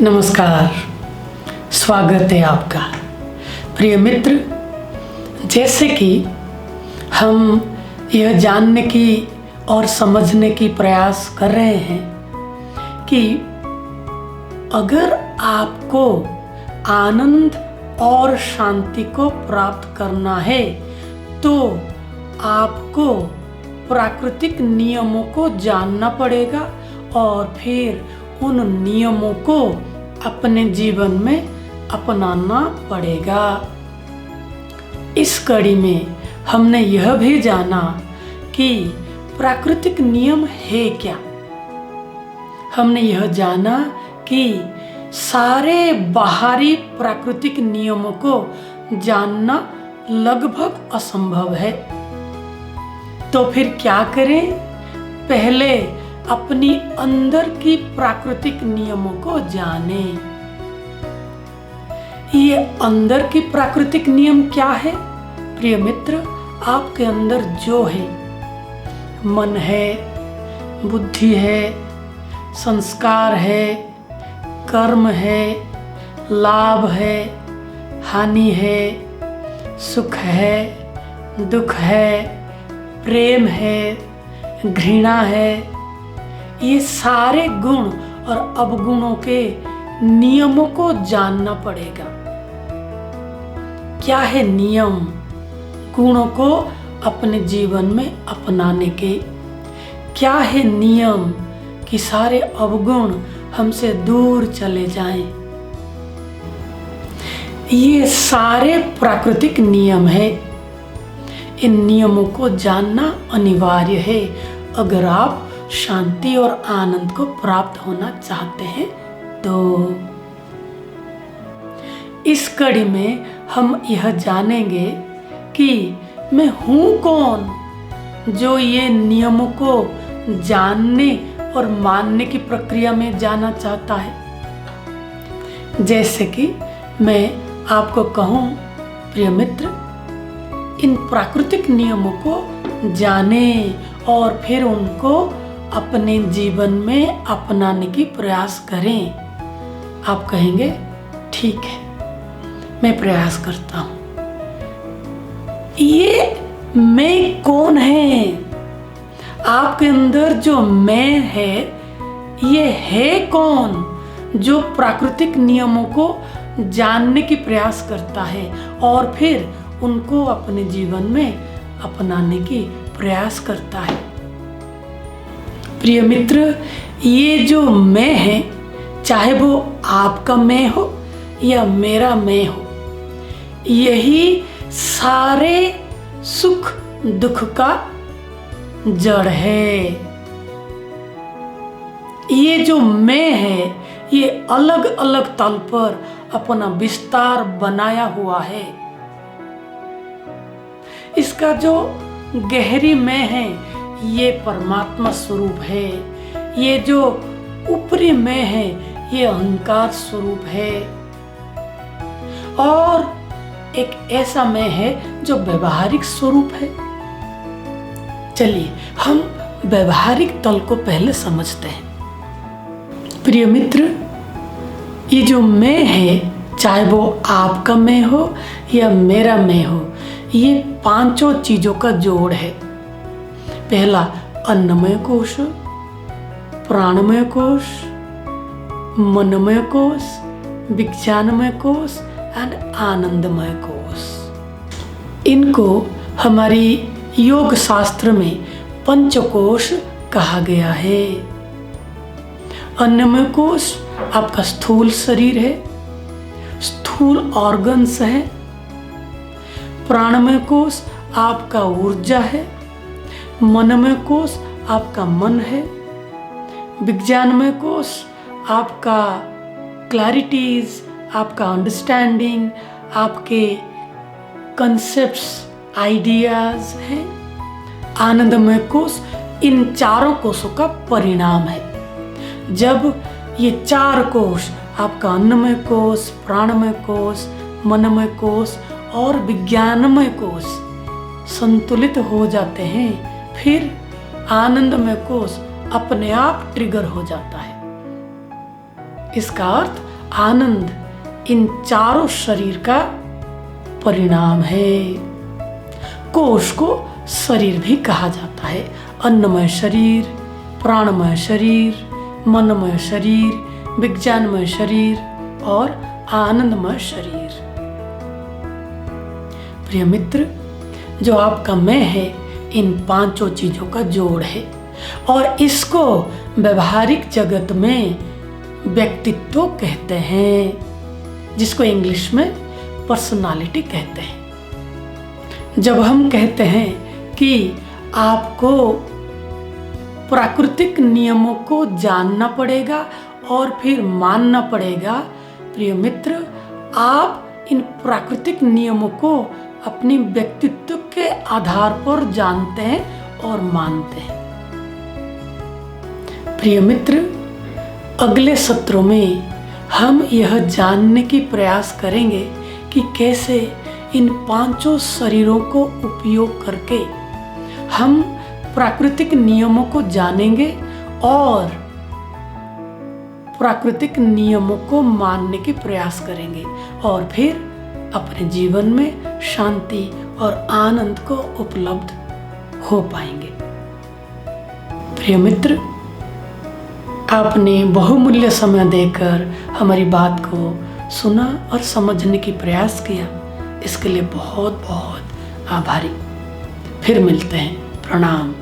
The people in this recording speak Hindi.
नमस्कार, स्वागत है आपका। प्रिय मित्र, जैसे कि हम यह जानने की और समझने की प्रयास कर रहे हैं कि अगर आपको आनंद और शांति को प्राप्त करना है तो आपको प्राकृतिक नियमों को जानना पड़ेगा और फिर उन नियमों को अपने जीवन में अपनाना पड़ेगा। इस कड़ी में हमने यह भी जाना कि प्राकृतिक नियम है क्या। हमने यह जाना कि सारे बाहरी प्राकृतिक नियमों को जानना लगभग असंभव है। तो फिर क्या करें? पहले अपनी अंदर की प्राकृतिक नियमों को जानें। ये अंदर की प्राकृतिक नियम क्या है? प्रिय मित्र, आपके अंदर जो है, मन है, बुद्धि है, संस्कार है, कर्म है, लाभ है, हानि है, सुख है, दुख है, प्रेम है, घृणा है, ये सारे गुण और अवगुणों के नियमों को जानना पड़ेगा। क्या है नियम? गुणों को अपने जीवन में अपनाने के। क्या है नियम? कि सारे अवगुण हमसे दूर चले जाएं। ये सारे प्राकृतिक नियम है। इन नियमों को जानना अनिवार्य है अगर आप शांति और आनंद को प्राप्त होना चाहते हैं तो। इस कड़ी में हम यह जानेंगे कि मैं हूँ कौन जो ये नियमों को जानने और मानने की प्रक्रिया में जाना चाहता है। जैसे कि मैं आपको कहूँ, प्रिय मित्र, इन प्राकृतिक नियमों को जाने और फिर उनको अपने जीवन में अपनाने की प्रयास करें। आप कहेंगे ठीक है, मैं प्रयास करता हूं। ये मैं कौन है? आपके अंदर जो मैं है, ये है कौन जो प्राकृतिक नियमों को जानने की प्रयास करता है और फिर उनको अपने जीवन में अपनाने की प्रयास करता है। प्रिय मित्र, ये जो मैं है, चाहे वो आपका मैं हो या मेरा मैं हो, यही सारे सुख दुख का जड़ है। ये जो मैं है, ये अलग अलग तल पर अपना विस्तार बनाया हुआ है। इसका जो गहरी मैं है, ये परमात्मा स्वरूप है। ये जो ऊपरी मैं है, ये अहंकार स्वरूप है। और एक ऐसा मैं है जो व्यवहारिक स्वरूप है। चलिए हम व्यवहारिक तल को पहले समझते हैं। प्रिय मित्र, ये जो मैं है, चाहे वो आपका मैं हो या मेरा मैं हो, ये पांचों चीजों का जोड़ है। पहला अन्नमय कोश, प्राणमय कोश, मनमय कोश, विज्ञानमय कोश एंड आनंदमय कोश। इनको हमारी योग शास्त्र में पंचकोश कहा गया है। अन्नमय कोश आपका स्थूल शरीर है, स्थूल ऑर्गन्स है। प्राणमय कोश आपका ऊर्जा है। मनमय कोश आपका मन है। विज्ञानमय कोश आपका क्लैरिटीज, आपका अंडरस्टैंडिंग, आपके कंसेप्ट्स, आइडियाज हैं। आनंदमय कोश इन चारों कोशों का परिणाम है। जब ये चार कोश, आपका अन्नमय कोश, प्राणमय कोश, मनमय कोश और विज्ञानमय कोश संतुलित हो जाते हैं, फिर आनंदमय कोश अपने आप ट्रिगर हो जाता है। इसका अर्थ आनंद इन चारों शरीर का परिणाम है। कोश को शरीर भी कहा जाता है। अन्नमय शरीर, प्राणमय शरीर, मनमय शरीर, विज्ञानमय शरीर और आनंदमय शरीर। प्रिय मित्र, जो आपका मैं है इन पांचों चीजों का जोड़ है और इसको व्यवहारिक जगत में व्यक्तित्व कहते हैं, जिसको इंग्लिश में पर्सनालिटी कहते हैं। जब हम कहते हैं कि आपको प्राकृतिक नियमों को जानना पड़ेगा और फिर मानना पड़ेगा, प्रिय मित्र, आप इन प्राकृतिक नियमों को अपनी व्यक्तित्व के आधार पर जानते हैं और मानते हैं। प्रिय मित्र, अगले सत्रों में हम यह जानने की प्रयास करेंगे कि कैसे इन पांचों शरीरों को उपयोग करके हम प्राकृतिक नियमों को जानेंगे और प्राकृतिक नियमों को मानने के प्रयास करेंगे और फिर अपने जीवन में शांति और आनंद को उपलब्ध हो पाएंगे। प्रिय मित्र, आपने बहुमूल्य समय देकर हमारी बात को सुना और समझने की प्रयास किया, इसके लिए बहुत बहुत आभारी। फिर मिलते हैं। प्रणाम।